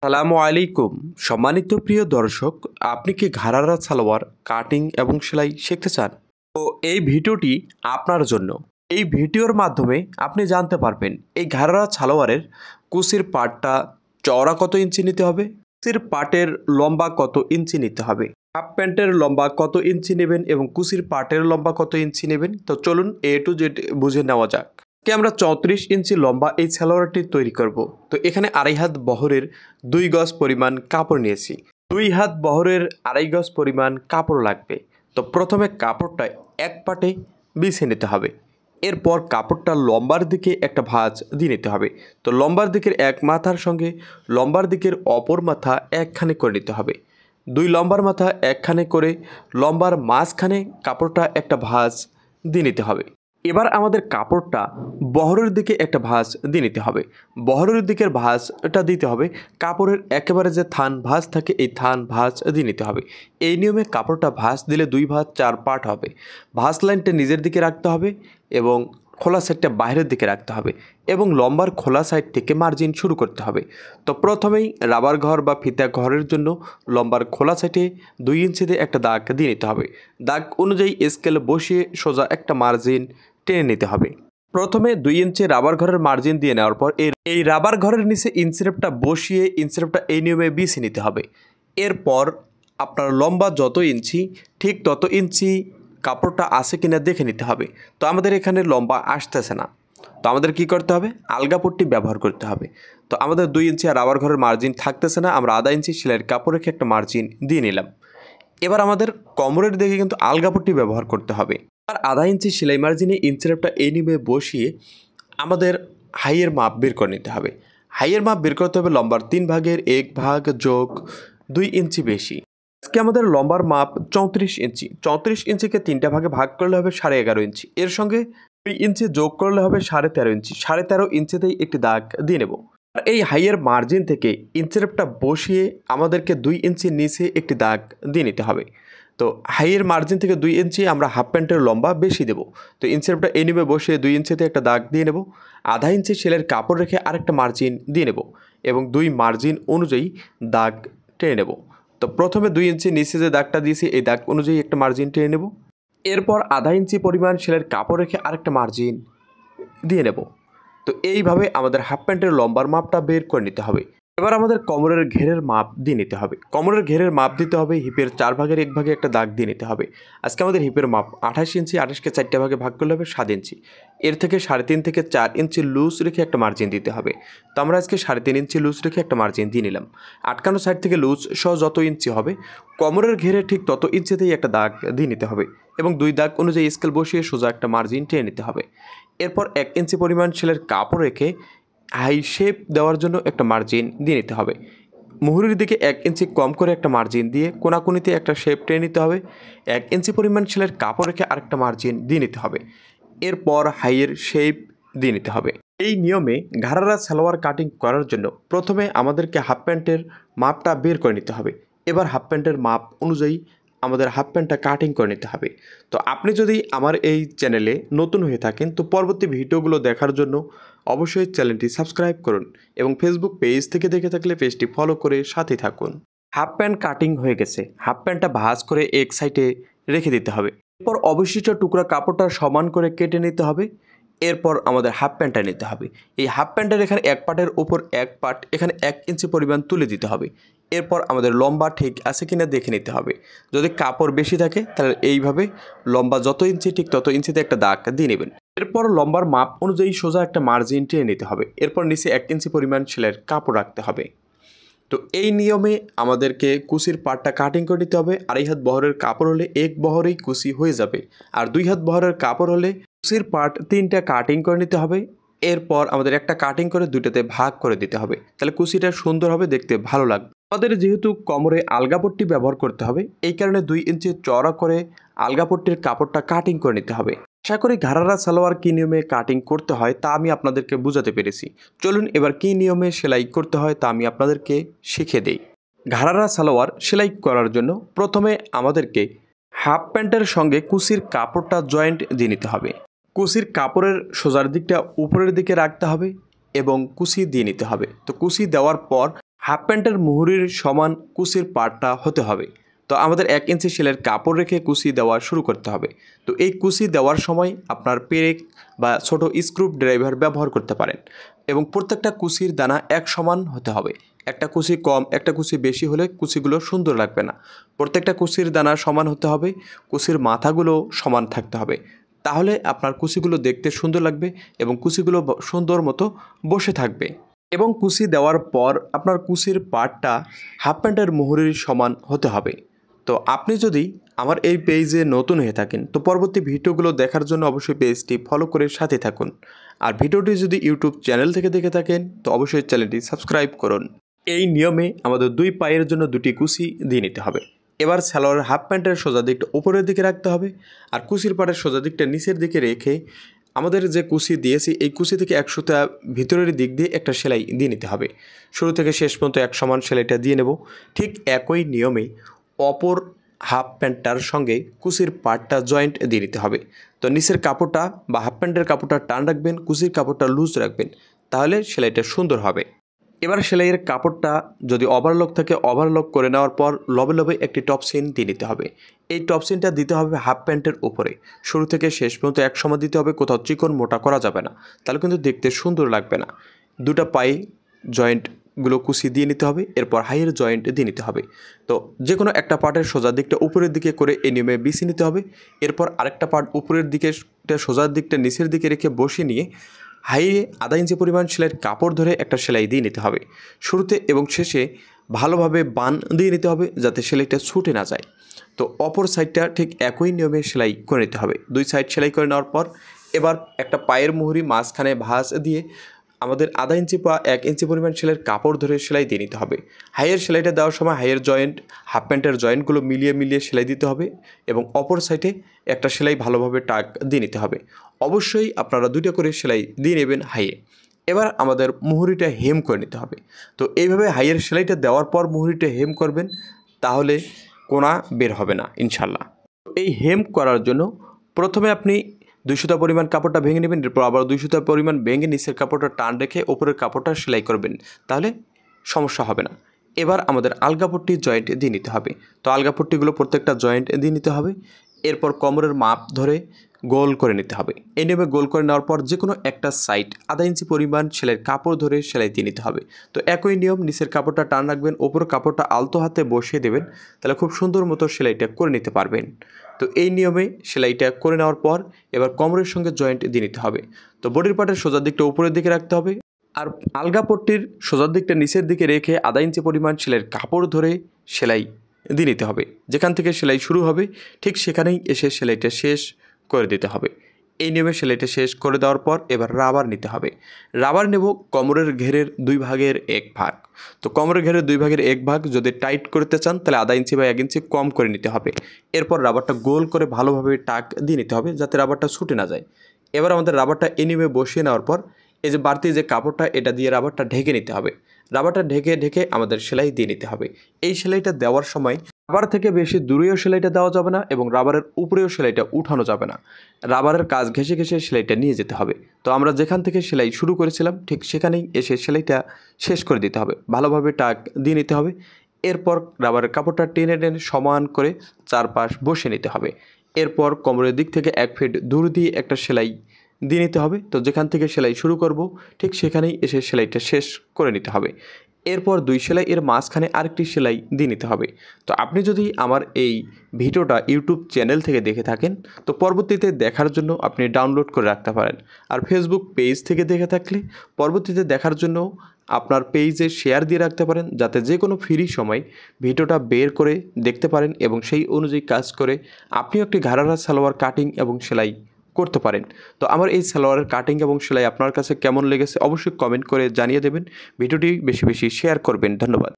সালামু আলাইকুম। সম্মানিত প্রিয় দর্শক, আপনি কি ঘাড়ারা সালোয়ার কাটিং এবং সেলাই শিখতে চান? তো এই ভিডিওটি আপনার জন্য। এই ভিডিওর মাধ্যমে আপনি জানতে পারবেন এই ঘাড়ারা সালোয়ারের কুচির পাটটা চওড়া কত ইঞ্চি নিতে হবে, কুচির পাটের লম্বা কত ইঞ্চি নিতে হবে, হাফ প্যান্টের লম্বা কত ইঞ্চি নেবেন এবং কুচির পাটের লম্বা কত ইঞ্চি নেবেন। তো চলুন এ টু জেড বুঝে নেওয়া যাক। আমরা 34 ইঞ্চি লম্বা এই সালোয়ারটি তৈরি করব। তো এখানে 2.5 হাত বহরের 2 গজ পরিমাণ কাপড় নিয়েছি। 2 হাত বহরের 2.5 গজ পরিমাণ কাপড় লাগবে। তো প্রথমে কাপড়টা এক পাটে বিছিয়ে নিতে হবে। এরপর কাপড়টা লম্বার দিকে একটা ভাঁজ দিয়ে নিতে হবে। তো লম্বার দিকের এক মাথার সঙ্গে লম্বার দিকের অপর মাথা একখানে করে নিতে হবে। 2 লম্বার মাথা একখানে করে লম্বার মাঝখানে কাপড়টা একটা ভাঁজ দিয়ে নিতে হবে। এবার আমাদের কাপড়টা বহরের দিকে একটা ভাঁজ দিয়ে নিতে হবে। বহরের দিকের ভাঁজটা দিতে হবে কাপড়ের একেবারে যে থান ভাঁজ থাকে এই থান ভাঁজ দিয়ে নিতে হবে। এই নিয়মে কাপড়টা ভাঁজ দিলে 2 ভাঁজ 4 পার্ট হবে। ভাঁজ লাইনটা নিজের দিকে রাখতে হবে এবং খোলা সাইডটা বাইরের দিকে রাখতে হবে এবং লম্বার খোলা সাইড থেকে মার্জিন শুরু করতে হবে। তো প্রথমেই রাবার ঘর বা ফিতা ঘরের জন্য লম্বার খোলা সাইডে 2 ইঞ্চিতে একটা দাগ দিয়ে নিতে হবে। দাগ অনুযায়ী স্কেল বসিয়ে সোজা একটা মার্জিন টেনে নিতে হবে। প্রথমে 2 ইঞ্চি রাবার ঘরের মার্জিন দিয়ে নেওয়ার পর এই রাবার ঘরের নিচে ইঞ্চিরেপটা বসিয়ে ইঞ্চিরেপটা এই নিয়মে বিছিয়ে নিতে হবে। এরপর আপনার লম্বা যত ইঞ্চি ঠিক তত ইঞ্চি কাপড়টা আসে কিনা দেখে নিতে হবে। তো আমাদের এখানে লম্বা আসতেছে না, তো আমাদের কি করতে হবে, আলগা পট্টি ব্যবহার করতে হবে। তো আমাদের 2 ইঞ্চি আর রাবার ঘরের মার্জিন থাকতেছে না, আমরা 1/2 ইঞ্চি সেলাইয়ের কাপড় রেখে একটা মার্জিন দিয়ে নিলাম। এবার আমাদের কোমরের দিকে কিন্তু আলগা পট্টি ব্যবহার করতে হবে। আর 1/2 ইঞ্চি সেলাই মার্জিনে ইঞ্চিরেপটা এই নিয়মে বসিয়ে আমাদের হাইয়ের মাপ বের করে নিতে হবে। হাইয়ের মাপ বের করতে হবে লম্বার 3 ভাগের 1 ভাগ যোগ 2 ইঞ্চি বেশি। আজকে আমাদের লম্বার মাপ 34 ইঞ্চি। 34 ইঞ্চিকে 3টা ভাগে ভাগ করলে হবে 11.5 ইঞ্চি। এর সঙ্গে 2 ইঞ্চি যোগ করলে হবে 13.5 ইঞ্চি। 13.5 ইঞ্চিতেই একটি দাগ দিয়ে নেব। আর এই হাইয়ের মার্জিন থেকে ইঞ্চিরেপটা বসিয়ে আমাদেরকে 2 ইঞ্চি নিচে একটি দাগ দিয়ে নিতে হবে। তো হাইয়ের মার্জিন থেকে 2 ইঞ্চি আমরা হাফ প্যান্টের লম্বা বেশি দেব। তো ইঞ্চিরেপটা এই নিবে বসিয়ে 2 ইঞ্চিতে একটা দাগ দিয়ে নেব। 1/2 ইঞ্চি সেলাইয়ের কাপড় রেখে আরেকটা মার্জিন দিয়ে নেব এবং 2 মার্জিন অনুযায়ী দাগ টেনে নেব। তো প্রথমে 2 ইঞ্চি নিচে যে দাগটা দিয়েছি এই দাগ অনুযায়ী একটা মার্জিন টেনে নেব। এরপর 1/2 ইঞ্চি পরিমাণ সেলাইয়ের কাপড় রেখে আরেকটা মার্জিন দিয়ে নেব। তো এইভাবে আমাদের হাফ প্যান্টের লম্বার মাপটা বের করে নিতে হবে। এবার আমাদের কোমরের ঘেরের মাপ দিয়ে নিতে হবে। কোমরের ঘেরের মাপ দিতে হবে হিপের 4 ভাগের 1 ভাগে একটা দাগ দিয়ে নিতে হবে। আজকে আমাদের হিপের মাপ 28 ইঞ্চি। 28কে 4টে ভাগে ভাগ করলে হবে 7 ইঞ্চি। এর থেকে 3.5 থেকে 4 ইঞ্চি লুজ রেখে একটা মার্জিন দিতে হবে। তো আমরা আজকে 3.5 ইঞ্চি লুজ রেখে একটা মার্জিন দিয়ে নিলাম। আটকানো সাইড থেকে লুজ সহ যত ইঞ্চি হবে কোমরের ঘেরে ঠিক তত ইঞ্চিতেই একটা দাগ দিয়ে নিতে হবে এবং 2 দাগ অনুযায়ী স্কেল বসিয়ে সোজা একটা মার্জিন টেনে নিতে হবে। এরপর 1 ইঞ্চি পরিমাণ সেলাইয়ের কাপড় রেখে হাই শেপ দেওয়ার জন্য একটা মার্জিন দিয়ে নিতে হবে। মুহুরির দিকে 1 ইঞ্চি কম করে একটা মার্জিন দিয়ে কোনাকুনিতে একটা শেপ টেনে নিতে হবে। 1 ইঞ্চি পরিমাণ সেলাইয়ের কাপড় রেখে আরেকটা মার্জিন দিয়ে নিতে হবে। এরপর হাইয়ের শেপ দিয়ে নিতে হবে। এই নিয়মে ঘাড়ারা সালোয়ার কাটিং করার জন্য প্রথমে আমাদেরকে হাফ প্যান্টের মাপটা বের করে নিতে হবে। এবার হাফ প্যান্টের মাপ অনুযায়ী আমাদের হাফ প্যান্টটা কাটিং করে নিতে হবে। তো আপনি যদি আমার এই চ্যানেলে নতুন হয়ে থাকেন তো পরবর্তী ভিডিওগুলো দেখার জন্য অবশ্যই চ্যানেলটি সাবস্ক্রাইব করুন এবং ফেসবুক পেজ থেকে দেখে থাকলে পেজটি ফলো করে সাথে থাকুন। হাফ প্যান্ট কাটিং হয়ে গেছে। হাফ প্যান্টটা ভাঁজ করে এক সাইডে রেখে দিতে হবে। এরপর অবশিষ্ট টুকরা কাপড়টা সমান করে কেটে নিতে হবে। এরপর আমাদের হাফ প্যান্টটা নিতে হবে। এই হাফ প্যান্টের এখানে এক পার্টের উপর এক পার্ট এখানে 1 ইঞ্চি পরিমাণ তুলে দিতে হবে। এরপর আমাদের লম্বা ঠিক আছে কিনা দেখে নিতে হবে। যদি কাপড় বেশি থাকে তাহলে এইভাবে লম্বা যত ইঞ্চি ঠিক তত ইঞ্চিতে একটা দাগ দিয়ে নেবেন। এরপর লম্বার মাপ অনুযায়ী সোজা একটা মার্জিন টেনে নিতে হবে। এরপর নিচে 1 ইঞ্চি পরিমাণ সেলাইয়ের কাপড় রাখতে হবে। তো এই নিয়মে আমাদেরকে কুচির পাটটা কাটিং করে নিতে হবে। 2.5 হাত বহরের কাপড় হলে 1 বহরেই কুচি হয়ে যাবে, আর 2 হাত বহরের কাপড় হলে কুচির পাট 3টা কাটিং করে নিতে হবে। এরপর আমাদের একটা কাটিং করে 2টাতে ভাগ করে দিতে হবে, তাহলে কুচিটা সুন্দর হবে, দেখতে ভালো লাগবে। আমাদের যেহেতু কোমরে আলগা পট্টি ব্যবহার করতে হবে এই কারণে 2 ইঞ্চি চওড়া করে আলগা পট্টির কাপড়টা কাটিং করে নিতে হবে। আশা করি ঘাড়ারা সালোয়ার কী নিয়মে কাটিং করতে হয় তা আমি আপনাদেরকে বোঝাতে পেরেছি। চলুন এবার কী নিয়মে সেলাই করতে হয় তা আমি আপনাদেরকে শিখিয়ে দেই। ঘাড়ারা সালোয়ার সেলাই করার জন্য প্রথমে আমাদেরকে হাফ প্যান্টের সঙ্গে কুচির কাপড়টা জয়েন্ট দিয়ে নিতে হবে। কুচির কাপড়ের সোজার দিকটা উপরের দিকে রাখতে হবে এবং কুচি দিয়ে নিতে হবে। তো কুচি দেওয়ার পর হাফ প্যান্টের মুহুরির সমান কুচির পাড়টা হতে হবে। তো আমাদের 1 ইঞ্চি সেলাইয়ের কাপড় রেখে কুচি দেওয়া শুরু করতে হবে। তো এই কুচি দেওয়ার সময় আপনার পেরেক বা ছোট স্ক্রু ড্রাইভার ব্যবহার করতে পারেন এবং প্রত্যেকটা কুচির দানা এক সমান হতে হবে। একটা কুচি কম একটা কুচি বেশি হলে কুচিগুলো সুন্দর লাগবে না। প্রত্যেকটা কুচির দানা সমান হতে হবে, কুচির মাথাগুলো সমান থাকতে হবে। তাহলে আপনার কুচিগুলো দেখতে সুন্দর লাগবে এবং কুচিগুলো সুন্দর মতো বসে থাকবে। এবং কুচি দেওয়ার পর আপনার কুচির পাড়টা হাফ প্যান্টের মুহুরির সমান হতে হবে। তো আপনি যদি আমার এই পেজে নতুন হয়ে থাকেন তো পরবর্তী ভিডিওগুলো দেখার জন্য অবশ্যই পেজটি ফলো করে সাথে থাকুন। আর ভিডিওটি যদি ইউটিউব চ্যানেল থেকে দেখে থাকেন তো অবশ্যই চ্যানেলটি সাবস্ক্রাইব করুন। এই নিয়মে আমাদের 2 পায়ের জন্য 2টি কুচি দিয়ে নিতে হবে। এবার সালোয়ারের হাফ প্যান্টের সোজা দিকটা উপরের দিকে রাখতে হবে আর কুচির পাড়ের সোজা দিকটা নিচের দিকে রেখে আমাদের যে কুচি দিয়েছি এই কুচি থেকে 1 সুতা ভিতরের দিক দিয়ে একটা সেলাই দিয়ে নিতে হবে। শুরু থেকে শেষ পর্যন্ত এক সমান সেলাইটা দিয়ে নেব। ঠিক একই নিয়মে অপর হাফ প্যান্টটার সঙ্গে কুচির পাড়টা জয়েন্ট দিয়ে নিতে হবে। তো নিচের কাপড়টা বা হাফ প্যান্টের কাপড়টা টান রাখবেন, কুচির কাপড়টা লুজ রাখবেন, তাহলে সেলাইটা সুন্দর হবে। এবার সেলাইয়ের কাপড়টা যদি ওভারলক থাকে ওভারলক করে নেওয়ার পর লবে লবে একটি টপ সিন দিয়ে নিতে হবে। এই টপ সিনটা দিতে হবে হাফ প্যান্টের উপরে। শুরু থেকে শেষ পর্যন্ত এক সময় দিতে হবে, কোথাও চিকন মোটা করা যাবে না, তাহলে কিন্তু দেখতে সুন্দর লাগবে না। 2টা পায়ে জয়েন্টগুলো কুচি দিয়ে নিতে হবে, এরপর হাইয়ের জয়েন্ট দিয়ে নিতে হবে। তো যে কোনো একটা পার্টের সোজা দিকটা উপরের দিকে করে এই নিয়মে বিছিয়ে নিতে হবে। এরপর আরেকটা পার্ট উপরের দিকে সোজার দিকটা নিচের দিকে রেখে বসিয়ে নিয়ে হাইয়ে আধা ইঞ্চি পরিমাণ সেলাইয়ের কাপড় ধরে একটা সেলাই দিয়ে নিতে হবে। শুরুতে এবং শেষে ভালোভাবে বান দিয়ে নিতে হবে যাতে সেলাইটা ছুটে না যায়। তো অপর সাইডটা ঠিক একই নিয়মে সেলাই করে নিতে হবে। 2 সাইড সেলাই করে নেওয়ার পর এবার একটা পায়ের মুহুরি মাঝখানে ভাঁজ দিয়ে আমাদের আধা ইঞ্চি বা 1 ইঞ্চি পরিমাণ সেলাইয়ের কাপড় ধরে সেলাই দিয়ে নিতে হবে। হাইয়ের সেলাইটা দেওয়ার সময় হাইয়ের জয়েন্ট হাফ প্যান্টের জয়েন্টগুলো মিলিয়ে সেলাই দিতে হবে এবং অপর সাইডে একটা সেলাই ভালোভাবে টাক দিয়ে নিতে হবে। অবশ্যই আপনারা 2টা করে সেলাই দিয়ে নেবেন হাইয়ে। এবার আমাদের মুহুরিটা হেম করে নিতে হবে। তো এইভাবে হাইয়ের সেলাইটা দেওয়ার পর মুহুরিটা হেম করবেন, তাহলে কোনা বের হবে না ইনশাল্লাহ। এই হেম করার জন্য প্রথমে আপনি 2 সুতা পরিমাণ কাপড়টা ভেঙে নেবেন, এরপর আবার 2 সুতা পরিমাণ ভেঙে নিচের কাপড়টা টান রেখে ওপরের কাপড়টা সেলাই করবেন, তাহলে সমস্যা হবে না। এবার আমাদের আলগাপট্টি জয়েন্ট দিয়ে নিতে হবে। তো আলগাপট্টিগুলো প্রত্যেকটা জয়েন্ট দিয়ে নিতে হবে। এরপর কোমরের মাপ ধরে গোল করে নিতে হবে। এই নিয়মে গোল করে নেওয়ার পর যে কোনো একটা সাইড আধা ইঞ্চি পরিমাণ সেলাইয়ের কাপড় ধরে সেলাই দিয়ে নিতে হবে। তো একই নিয়ম, নিচের কাপড়টা টান রাখবেন, ওপর কাপড়টা আলতো হাতে বসিয়ে দেবেন, তাহলে খুব সুন্দর মতো সেলাইটা করে নিতে পারবেন। তো এই নিয়মে সেলাইটা করে নেওয়ার পর এবার কোমরের সঙ্গে জয়েন্ট দিয়ে নিতে হবে। তো বডির পার্টের সোজার দিকটা উপরের দিকে রাখতে হবে আর আলগাপট্টির সোজার দিকটা নিচের দিকে রেখে আধা ইঞ্চি পরিমাণ সেলাইয়ের কাপড় ধরে সেলাই দিয়ে নিতে হবে। যেখান থেকে সেলাই শুরু হবে ঠিক সেখানেই এসে সেলাইটা শেষ করে দিতে হবে। এই নিয়মে সেলাইটা শেষ করে দেওয়ার পর এবার রাবার নিতে হবে। রাবার নেব কোমরের ঘেরের 2 ভাগের 1 ভাগ। তো কোমরের ঘেরের 2 ভাগের 1 ভাগ যদি টাইট করতে চান তাহলে আধা ইঞ্চি বা 1 ইঞ্চি কম করে নিতে হবে। এরপর রাবারটা গোল করে ভালোভাবে টাক দিয়ে নিতে হবে যাতে রাবারটা ছুটে না যায়। এবার আমাদের রাবারটা এই নিয়মে বসিয়ে নেওয়ার পর এই যে বাড়তি যে কাপড়টা এটা দিয়ে রাবারটা ঢেকে নিতে হবে। রাবারটা ঢেকে আমাদের সেলাই দিয়ে নিতে হবে। এই সেলাইটা দেওয়ার সময় রাবার থেকে বেশি দূরেও সেলাইটা দেওয়া যাবে না এবং রাবারের উপরেও সেলাইটা উঠানো যাবে না। রাবারের কাজ ঘেঁষে সেলাইটা নিয়ে যেতে হবে। তো আমরা যেখান থেকে সেলাই শুরু করেছিলাম ঠিক সেখানেই এসে সেলাইটা শেষ করে দিতে হবে। ভালোভাবে টাক দিয়ে নিতে হবে। এরপর রাবারের কাপড়টা টেনে সমান করে চারপাশ বসে নিতে হবে। এরপর কোমরের দিক থেকে 1 ফিট দূর দিয়ে একটা সেলাই দিয়ে নিতে হবে। তো যেখান থেকে সেলাই শুরু করব ঠিক সেখানেই এসে সেলাইটা শেষ করে নিতে হবে। এরপর 2 সেলাই এর মাঝখানে আরেকটি সেলাই দিয়ে নিতে হবে। তো আপনি যদি আমার এই ভিডিওটা ইউটিউব চ্যানেল থেকে দেখে থাকেন তো পরবর্তীতে দেখার জন্য আপনি ডাউনলোড করে রাখতে পারেন। আর ফেসবুক পেজ থেকে দেখে থাকলে পরবর্তীতে দেখার জন্য আপনার পেজে শেয়ার দিয়ে রাখতে পারেন যাতে যে কোনো ফ্রি সময় ভিডিওটা বের করে দেখতে পারেন এবং সেই অনুযায়ী কাজ করে আপনিও একটি ঘাড়ারা সালোয়ার কাটিং এবং সেলাই করতে পারেন। তো আমার এই সালোয়ারের কাটিং এবং সেলাই আপনার কাছে কেমন লেগেছে অবশ্যই কমেন্ট করে জানিয়ে দেবেন। ভিডিওটি বেশি শেয়ার করবেন। ধন্যবাদ।